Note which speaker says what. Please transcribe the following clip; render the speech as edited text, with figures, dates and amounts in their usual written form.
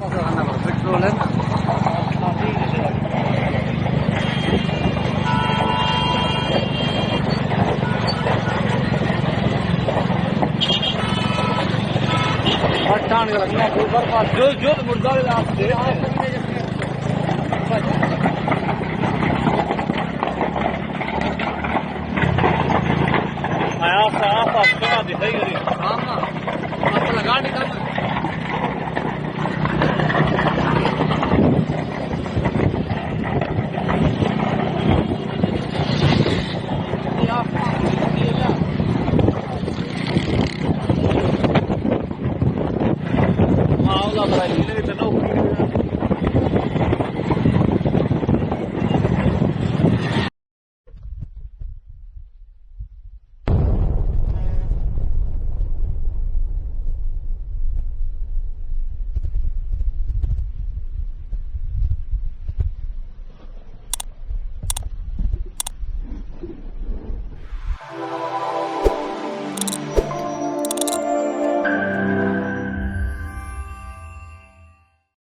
Speaker 1: Petrol है ना। जो जो मुर्दा आप दे आया साफ आपका दिखाई गई। हाँ हाँ, आप लगा निकल